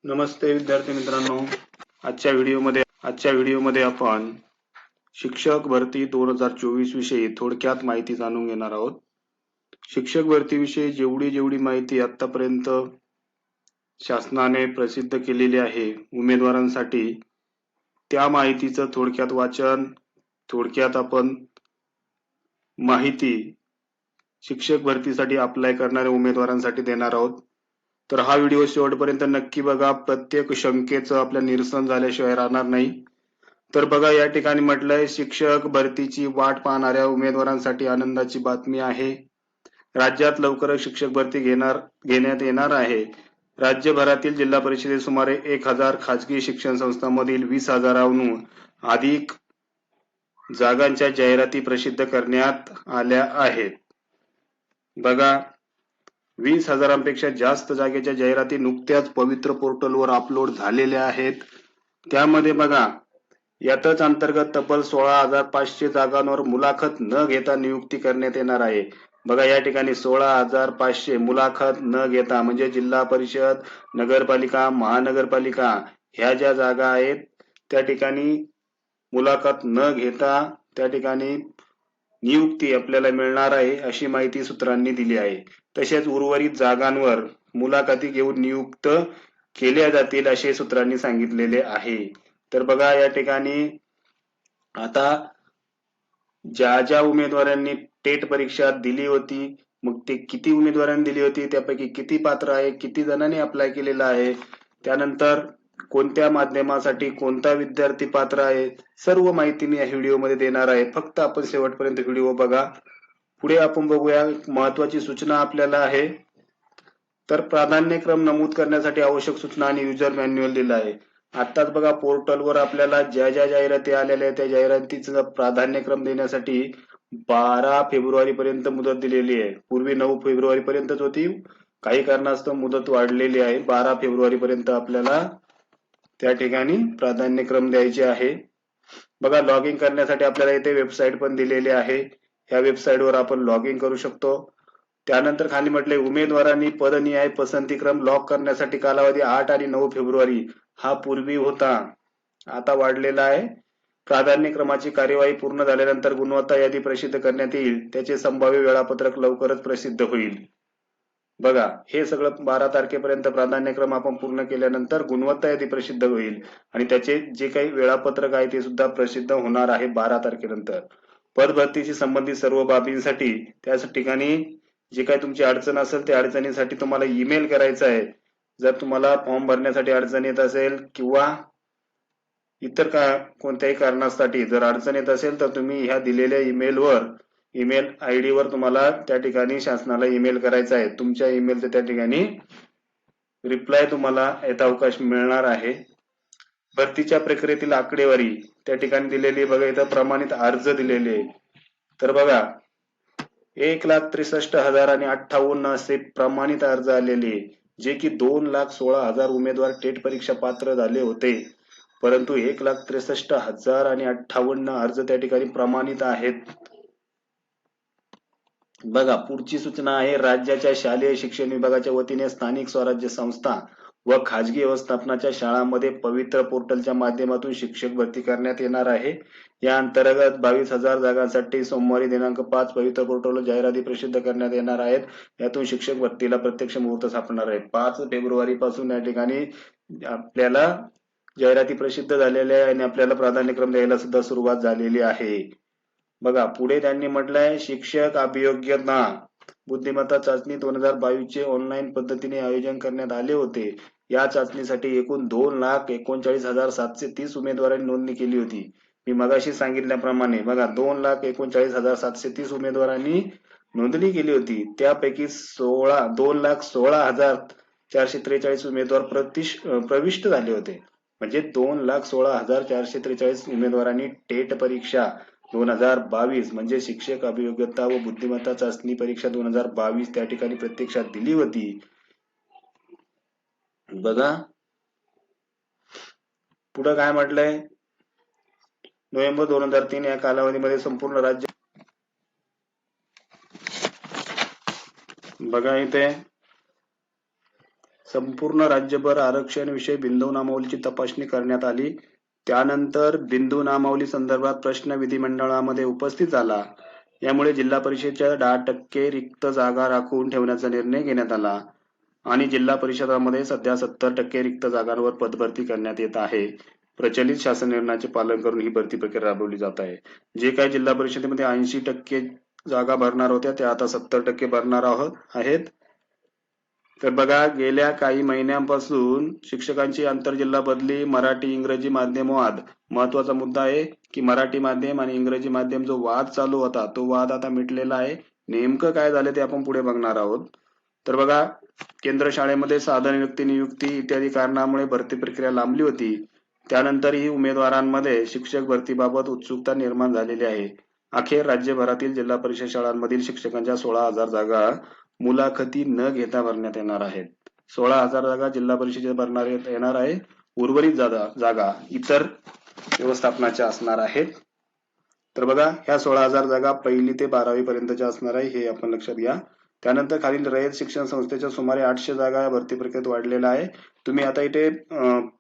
नमस्ते विद्यार्थी मित्रांनो. आजच्या व्हिडिओमध्ये आपण शिक्षक भरती 2024 विषयी थोडक्यात माहिती जाणून घेणार आहोत. शिक्षक भरती विषयी जेवढी माहिती आतापर्यंत शासनाने प्रसिद्ध केलेली आहे उमेदवारांसाठी, त्या माहितीचं थोडक्यात वाचन, थोडक्यात आपण माहिती शिक्षक भरतीसाठी अप्लाय करणाऱ्या उमेदवारांसाठी देणार आहोत. तर हा व्हिडिओ शेवटपर्यंत नक्की बघा. प्रत्येक शंकेचं आपल्या निरसन झाल्याशिवाय राहणार नाही. तर बघा, या ठिकाणी म्हटलंय शिक्षक भरतीची वाट पाहणाऱ्या उमेदवारांसाठी आनंदाची बातमी आहे. राज्यात लवकरच शिक्षक भरती घेण्यात येणार आहे. राज्यभरातील जिल्हा परिषदेत सुमारे 1000 खाजगी शिक्षण संस्थांमधील 20,000हून अधिक जागांच्या जाहिराती प्रसिद्ध करण्यात आल्या आहेत. बघा, 20,000पेक्षा जास्त जागेच्या जाहिराती नुकत्याच पवित्र पोर्टलवर अपलोड झालेल्या आहेत. त्यामध्ये बघा, यातच अंतर्गत तब्बल 16,500 जागांवर मुलाखत न घेता नियुक्ती करण्यात येणार आहे. बघा, या ठिकाणी 16,500 मुलाखत न घेता म्हणजे जिल्हा परिषद, नगरपालिका, महानगरपालिका ह्या ज्या जागा आहेत त्या ठिकाणी मुलाखत न घेता त्या ठिकाणी नियुक्ती आपल्याला मिळणार आहे, अशी माहिती सूत्रांनी दिली आहे. तसेच उर्वरित जागांवर मुलाखती घेऊन नियुक्त केल्या जातील असे सूत्रांनी सांगितलेले आहे. तर बघा, या ठिकाणी आता ज्या उमेदवारांनी टेट परीक्षा दिली होती, मग ते किती उमेदवारांनी दिली होती, त्यापैकी किती पात्र आहे, किती जणांनी अप्लाय केलेला आहे, त्यानंतर कोणत्या माध्यमासाठी कोणता विद्यार्थी पात्र आहे, सर्व माहिती मी या व्हिडिओमध्ये देणार आहे. फक्त आपण शेवटपर्यंत व्हिडिओ बघा. पुढे आपण बघूया, महत्वाची सूचना आपल्याला आहे. तर प्राधान्यक्रम नमूद करण्यासाठी आवश्यक सूचना आणि युजर मॅन्युअल दिलं आहे. आताच बघा, पोर्टलवर आपल्याला ज्या जाहिराती आलेल्या आहेत त्या जाहिरातीचा प्राधान्यक्रम देण्यासाठी 12 फेब्रुवारी पर्यंत मुदत दिलेली आहे. पूर्वी 9 फेब्रुवारी पर्यंतच होती, काही कारणास्तव मुदत वाढलेली आहे. 12 फेब्रुवारी पर्यंत आपल्याला त्या ठिकाणी प्राधान्यक्रम द्यायचे आहे. बघा, लॉग इन करण्यासाठी आपल्याला इथे वेबसाईट पण दिलेली आहे. ह्या वेबसाईटवर आपण लॉग इन करू शकतो. त्यानंतर खाली म्हटले, उमेदवारांनी पदनिहाय पसंतीक्रम लॉक करण्यासाठी कालावधी 8 आणि 9 फेब्रुवारी हा पूर्वी होता, आता वाढलेला आहे. प्राधान्यक्रमाची कार्यवाही पूर्ण झाल्यानंतर गुणवत्ता यादी प्रसिद्ध करण्यात येईल. त्याचे संभाव्य वेळापत्रक लवकरच प्रसिद्ध होईल. बघा, हे सगळं 12 तारखेपर्यंत प्राधान्यक्रम आपण पूर्ण केल्यानंतर गुणवत्ता यादी प्रसिद्ध होईल आणि त्याचे जे काही वेळापत्रक आहे ते सुद्धा प्रसिद्ध होणार आहे 12 तारखेनंतर. पदभरतीशी संबंधित सर्व बाबींसाठी त्या ठिकाणी जे काही तुमची अडचण असेल त्या अडचणीसाठी तुम्हाला ईमेल करायचा आहे. जर तुम्हाला फॉर्म भरण्यासाठी अडचण येत असेल किंवा इतर कोणत्याही कारणासाठी जर अडचण येत असेल तर तुम्ही ह्या दिलेल्या ईमेल आयडी वर तुम्हाला त्या ठिकाणी शासनाला ईमेल करायचा आहे. तुमच्या ईमेलचं त्या ठिकाणी रिप्लाय तुम्हाला यथावकाश मिळणार आहे. भरतीच्या प्रक्रियेतील आकडेवारी त्या ठिकाणी दिलेली बघा, इथं प्रमाणित अर्ज दिलेले. तर बघा, 1,63,058 असे प्रमाणित अर्ज आलेले, जे की 2,16,000 उमेदवार टेट परीक्षा पात्र झाले होते, परंतु 1,63,058 अर्ज त्या ठिकाणी प्रमाणित आहेत. बघा, पुढची सूचना आहे, राज्याच्या शालेय शिक्षण विभागाच्या वतीने स्थानिक स्वराज्य संस्था व खाजगी व्यवस्थापनाच्या शाळांमध्ये पवित्र पोर्टलच्या माध्यमातून शिक्षक भरती करण्यात येणार आहे. या अंतर्गत 22,000 जागांसाठी सोमवारी दिनांक 5 पवित्र पोर्टलवर जाहिराती प्रसिद्ध करण्यात येणार आहेत. यातून शिक्षक भरतीला प्रत्यक्ष मुहूर्त सापडणार आहे. 5 फेब्रुवारी पासून या ठिकाणी आपल्याला जाहिराती प्रसिद्ध झालेल्या आहे आणि आपल्याला प्राधान्यक्रम द्यायला सुद्धा सुरुवात झालेली आहे. बघा, पुढे त्यांनी म्हटलंय, शिक्षक अभियोग्यता बुद्धिमत्ता चाचणी 2022 चे ऑनलाईन पद्धतीने आयोजन करण्यात आले होते. या चाचणीसाठी एकूण 2,39,730 उमेदवारांनी नोंदणी केली होती. मी मगाशी सांगितल्याप्रमाणे बघा, 2,39,730 उमेदवारांनी नोंदणी केली होती. त्यापैकी 2,16,443 उमेदवार प्रविष्ट झाले होते. म्हणजे 2,16,443 उमेदवारांनी टेट परीक्षा 2022 म्हणजे शिक्षक अभियोग्यता व बुद्धिमत्ता चाचणी परीक्षा 2022 त्या ठिकाणी प्रत्यक्षात दिली होती. बघा, पुढे काय म्हटलंय, नोव्हेंबर 2003 या कालावधीमध्ये संपूर्ण राज्य, बघा इथे संपूर्ण राज्यभर आरक्षण विषय बिंदू नामावलीची तपासणी करण्यात आली. त्यानंतर बिंदू नामावली संदर्भात प्रश्न विधिमंडळामध्ये उपस्थित झाला. यामुळे जिल्हा परिषदेच्या 10% रिक्त जागा राखून ठेवण्याचा निर्णय घेण्यात आला आणि जिल्हा परिषदामध्ये सध्या 70% रिक्त जागांवर पदभरती करण्यात येत आहे. प्रचलित शासन निर्णयाचे पालन करून ही भरती प्रक्रिया राबवली जात आहे. जे काही जिल्हा परिषदेमध्ये 80% जागा भरणार होत्या त्या आता 70% भरणार आहेत. तर बघा, गेल्या काही महिन्यांपासून शिक्षकांची आंतरजिल्हा बदली, मराठी इंग्रजी माध्यम वाद महत्वाचा मुद्दा आहे की मराठी माध्यम आणि इंग्रजी माध्यम जो वाद चालू होता तो वाद आता मिटलेला आहे. नेमकं काय झालं ते आपण पुढे बघणार आहोत. तर बघा, केंद्र शाळेमध्ये साधन नियुक्ती इत्यादी कारणामुळे भरती प्रक्रिया लांबली होती. त्यानंतरही उमेदवारांमध्ये शिक्षक भरतीबाबत उत्सुकता निर्माण झालेली आहे. अखेर राज्यभरातील जिल्हा परिषद शाळांमधील शिक्षकांच्या 16,000 जागा मुलाखती न घेता भरण्यात येणार आहेत. 16,000 जागा जिल्हा परिषदेत भरण्यात येणार आहे. उर्वरित जागा इतर व्यवस्थापनाच्या असणार आहेत. तर बघा, ह्या 16,000 जागा 1ली ते 12वी पर्यंतच्या असणार आहे, हे आपण लक्षात घ्या. त्यानंतर खालील रयत शिक्षण संस्थेच्या सुमारे 800 जागा या भरती प्रक्रियेत वाढलेल्या आहे. तुम्ही आता इथे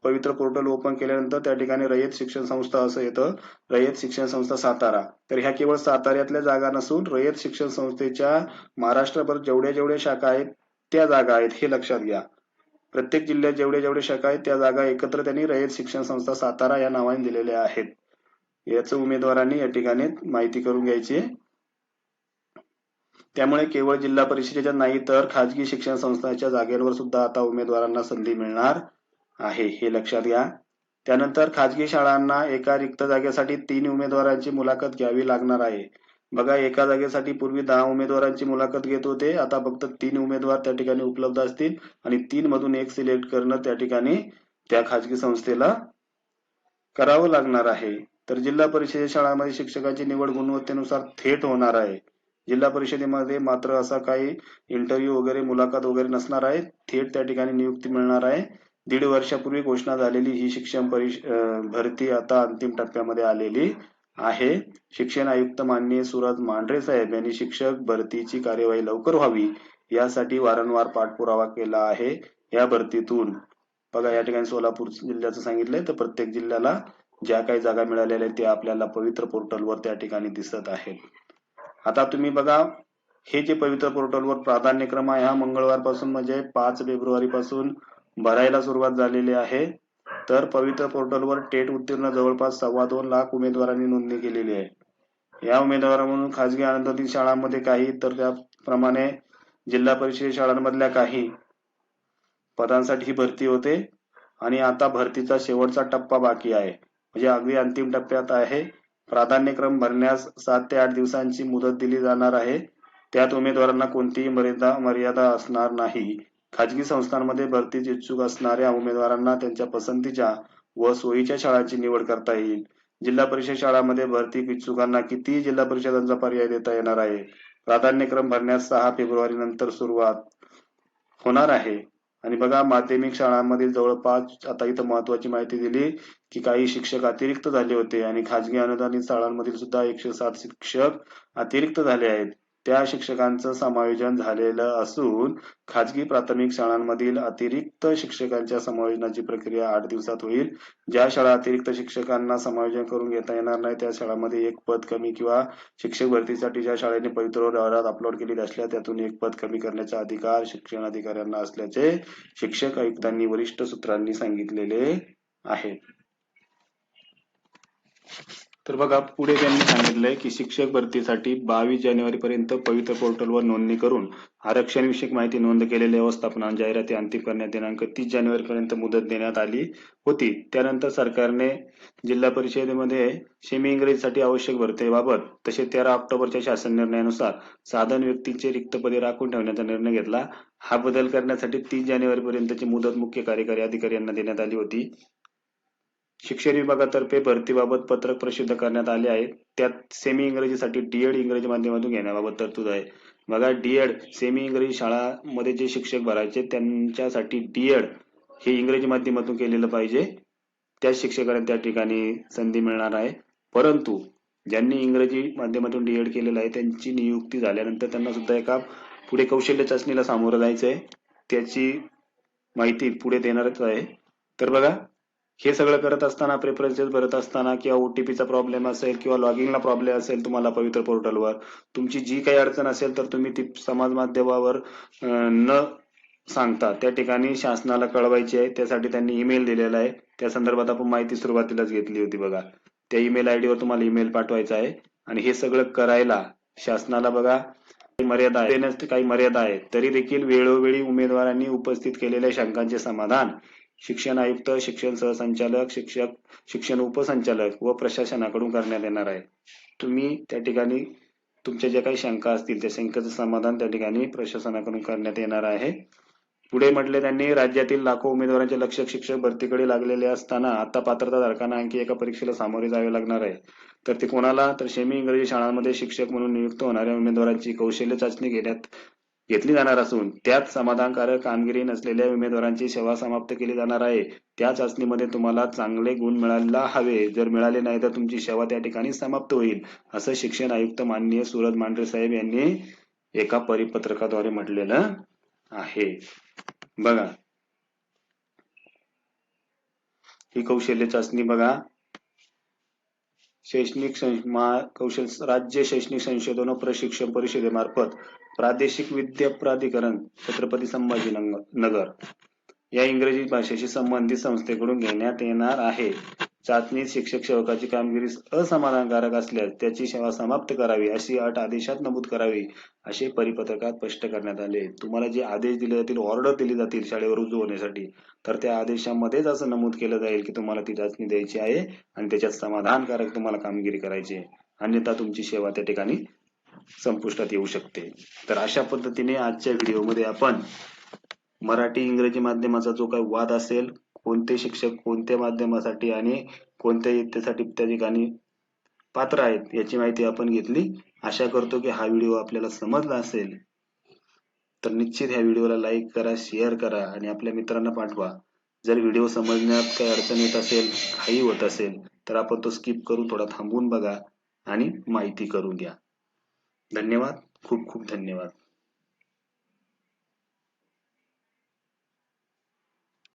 पवित्र पोर्टल ओपन केल्यानंतर त्या ठिकाणी रयत शिक्षण संस्था असं येतं, रयत शिक्षण संस्था सातारा. तर ह्या केवळ साताऱ्यातल्या जागा नसून रयत शिक्षण संस्थेच्या महाराष्ट्रभर जेवढ्या शाखा आहेत त्या जागा आहेत, हे लक्षात घ्या. प्रत्येक जिल्ह्यात जेवढ्या शाखा आहेत त्या जागा एकत्र त्यांनी रयत शिक्षण संस्था सातारा या नावाने दिलेल्या आहेत. याचं उमेदवारांनी या ठिकाणी माहिती करून घ्यायची. त्यामुळे केवळ जिल्हा परिषदेच्या नाही तर खाजगी शिक्षण संस्थांच्या जागेवर सुद्धा आता उमेदवारांना संधी मिळणार आहे, हे लक्षात घ्या. त्यानंतर खाजगी शाळांना एका रिक्त जागेसाठी 3 उमेदवारांची मुलाखत घ्यावी लागणार आहे. बघा, एका जागेसाठी पूर्वी 10 उमेदवारांची मुलाखत घेत होते, आता फक्त 3 उमेदवार त्या ठिकाणी उपलब्ध असतील आणि 3 मधून एक सिलेक्ट करणं त्या ठिकाणी त्या खाजगी संस्थेला करावं लागणार आहे. तर जिल्हा परिषद शाळांमध्ये शिक्षकांची निवड गुणवत्तेनुसार थेट होणार आहे. जिल्हा परिषदेमध्ये मात्र असा काही इंटरव्ह्यू वगैरे मुलाखत वगैरे नसणार आहे, थेट त्या ठिकाणी नियुक्ती मिळणार आहे. 1.5 वर्षापूर्वी घोषणा झालेली ही शिक्षण भरती आता अंतिम टप्प्यामध्ये आलेली आहे. शिक्षण आयुक्त माननीय सुरज मांढरे साहेब यांनी शिक्षक भरतीची कार्यवाही लवकर व्हावी यासाठी वारंवार पाठपुरावा केला आहे. या भरतीतून बघा, या ठिकाणी सोलापूर जिल्ह्याचं सांगितलंय, तर प्रत्येक जिल्ह्याला ज्या काही जागा मिळालेल्या आहेत त्या आपल्याला पवित्र पोर्टलवर त्या ठिकाणी दिसत आहेत. आता तुम्ही बघा, हे जे पवित्र पोर्टलवर प्राधान्यक्रम आहे हा मंगळवारपासून म्हणजे 5 फेब्रुवारी पासून भरायला सुरुवात झालेली आहे. तर पवित्र पोर्टलवर टेट उत्तीर्ण जवळपास 2.25 लाख उमेदवारांनी नोंदणी केलेली आहे. या उमेदवारांमधून खाजगी आनंदातील शाळांमध्ये काही, तर त्याप्रमाणे जिल्हा परिषद शाळांमधल्या काही पदांसाठी ही भरती होते आणि आता भरतीचा शेवटचा टप्पा बाकी आहे, म्हणजे अगदी अंतिम टप्प्यात आहे. प्राधान्यक्रम भरण्यास 7 ते 8 दिवसांची मुदत दिली जाणार आहे. त्यात उमेदवारांना कोणतीही मर्यादा असणार नाही. खाजगी संस्थांमध्ये भरतीस इच्छुक असणाऱ्या उमेदवारांना त्यांच्या पसंतीच्या व सोयीच्या शाळांची निवड करता येईल. जिल्हा परिषद शाळांमध्ये भरती इच्छुकांना कितीही जिल्हा परिषदांचा पर्याय देता येणार आहे. प्राधान्यक्रम भरण्यास 6 फेब्रुवारी नंतर सुरुवात होणार आहे. आणि बघा, माध्यमिक शाळांमधील जवळपास, आता इथं महत्वाची माहिती दिली की काही शिक्षक अतिरिक्त झाले होते आणि खाजगी अनुदानित शाळांमधील सुद्धा 107 शिक्षक अतिरिक्त झाले आहेत. त्या शिक्षकांचं समायोजन झालेलं असून खाजगी प्राथमिक शाळांमधील अतिरिक्त शिक्षकांच्या समायोजनाची प्रक्रिया 8 दिवसात होईल. ज्या शाळा अतिरिक्त शिक्षकांना समायोजन करून घेता येणार नाही त्या शाळांमध्ये 1 पद कमी किंवा शिक्षक भरतीसाठी ज्या शाळेने पवित्र व्यवहारात अपलोड केलेली असल्या त्यातून 1 पद कमी करण्याचा अधिकार शिक्षण अधिकाऱ्यांना असल्याचे शिक्षक आयुक्तांनी वरिष्ठ सूत्रांनी सांगितलेले आहे. तर बघा, पुढे त्यांनी सांगितलंय की शिक्षक भरतीसाठी 22 जानेवारी पर्यंत पवित्र पोर्टलवर नोंदणी करून आरक्षण विषयक माहिती नोंद केलेल्या व्यवस्थापनाने जाहिराती अंतिम करण्यात दिनांक 30 जानेवारी पर्यंत मुदत देण्यात आली होती. त्यानंतर सरकारने जिल्हा परिषदेमध्ये सेमी इंग्रजीसाठी आवश्यक भरतीबाबत तसे 13 ऑक्टोबरच्या शासन निर्णयानुसार साधन व्यक्तींचे रिक्त पदे राखून ठेवण्याचा निर्णय घेतला. हा बदल करण्यासाठी 30 जानेवारी पर्यंतची मुदत मुख्य कार्यकारी अधिकारी यांना देण्यात आली होती. शिक्षण विभागातर्फे भरतीबाबत पत्रक प्रसिद्ध करण्यात आले आहे. त्यात सेमी इंग्रजीसाठी डीएड इंग्रजी माध्यमातून घेण्याबाबत तरतूद आहे. बघा, डीएड सेमी इंग्रजी शाळांमध्ये जे शिक्षक भरायचे त्यांच्यासाठी डीएड हे इंग्रजी माध्यमातून केलेलं पाहिजे. त्या शिक्षकांना त्या ठिकाणी संधी मिळणार आहे. परंतु ज्यांनी इंग्रजी माध्यमातून डीएड केलेलं आहे त्यांची नियुक्ती झाल्यानंतर त्यांना सुद्धा एका पुढे कौशल्य चाचणीला सामोरं जायचं आहे. त्याची माहिती पुढे देणारच आहे. तर बघा, हे सगळं करत असताना, प्रेफरन्सेस भरत असताना किंवा OTPचा प्रॉब्लेम असेल किंवा लॉगिंगला प्रॉब्लेम असेल तुम्हाला पवित्र पोर्टलवर, तुमची जी काही अडचण असेल तर तुम्ही ती समाज माध्यमावर न सांगता त्या ठिकाणी शासनाला कळवायची आहे. त्यासाठी त्यांनी ईमेल दिलेला आहे. त्या संदर्भात आपण माहिती सुरुवातीलाच घेतली होती बघा. त्या ईमेल आयडी वर तुम्हाला ईमेल पाठवायचा आहे आणि हे सगळं करायला शासनाला बघा मर्यादा आहे, देण्यास काही मर्यादा आहे. तरी देखील वेळोवेळी उमेदवारांनी उपस्थित केलेल्या शंकांचे समाधान शिक्षण आयुक्त, शिक्षण सहसंचालक, शिक्षण उपसंचालक व प्रशासनाकडून करण्यात येणार आहे. तुम्ही त्या ठिकाणी तुमच्या ज्या काही शंका असतील त्या शंकेचं समाधान त्या ठिकाणी प्रशासनाकडून करण्यात येणार आहे. पुढे म्हटले त्यांनी, राज्यातील लाखो उमेदवारांचे लक्ष शिक्षक भरतीकडे लागलेले असताना आता पात्रताधारकांना आणखी एका परीक्षेला सामोरे जावे लागणार आहे. तर ते कोणाला? तर सेमी इंग्रजी शाळांमध्ये शिक्षक म्हणून नियुक्त होणाऱ्या उमेदवारांची कौशल्य चाचणी घेतली जाणार असून त्यात समाधानकारक कामगिरी नसलेल्या उमेदवारांची सेवा समाप्त केली जाणार आहे. त्या चाचणीमध्ये तुम्हाला चांगले गुण मिळायला हवे. जर मिळाले नाही तर तुमची सेवा त्या ठिकाणी समाप्त होईल, असं शिक्षण आयुक्त माननीय सूरज मांढरे साहेब यांनी एका परिपत्रकाद्वारे म्हटलेलं आहे. बघा, ही कौशल्य चाचणी बघा, राज्य शैक्षणिक संशोधन व प्रशिक्षण परिषदेमार्फत प्रादेशिक विद्या प्राधिकरण छत्रपती संभाजीनगर या इंग्रजी भाषेशी संबंधित संस्थेकडून घेण्यात येणार आहे. चाचणीत शिक्षक सेवकाची कामगिरी असमाधानकारक असल्यास त्याची सेवा समाप्त करावी अशी अट आदेशात नमूद करावी, असे परिपत्रकात स्पष्ट करण्यात आले. तुम्हाला जे आदेश दिले जातील, ऑर्डर दिली जातील शाळेवर रुजू होण्यासाठी, तर त्या आदेशामध्येच असं नमूद केलं जाईल की तुम्हाला ती चाचणी द्यायची आहे आणि त्याच्यात समाधानकारक तुम्हाला कामगिरी करायची आहे, अन्यथा तुमची सेवा त्या ठिकाणी संपुष्टात येऊ शकते. तर अशा पद्धतीने आजच्या व्हिडिओमध्ये आपण मराठी इंग्रजी माध्यमाचा जो काही वाद असेल, कोणते शिक्षक कोणत्या माध्यमासाठी आणि कोणत्या इयत्तेसाठी त्या ठिकाणी पात्र आहेत याची माहिती आपण घेतली. आशा करतो की हा व्हिडिओ आपल्याला समजला असेल. तर निश्चित ह्या व्हिडिओला लाईक करा, शेअर करा आणि आपल्या मित्रांना पाठवा. जर व्हिडिओ समजण्यात काही अडचण येत असेल, काही होत असेल, तर आपण तो स्किप करून थोडा थांबून बघा आणि माहिती करून घ्या. धन्यवाद. खूप खूप धन्यवाद.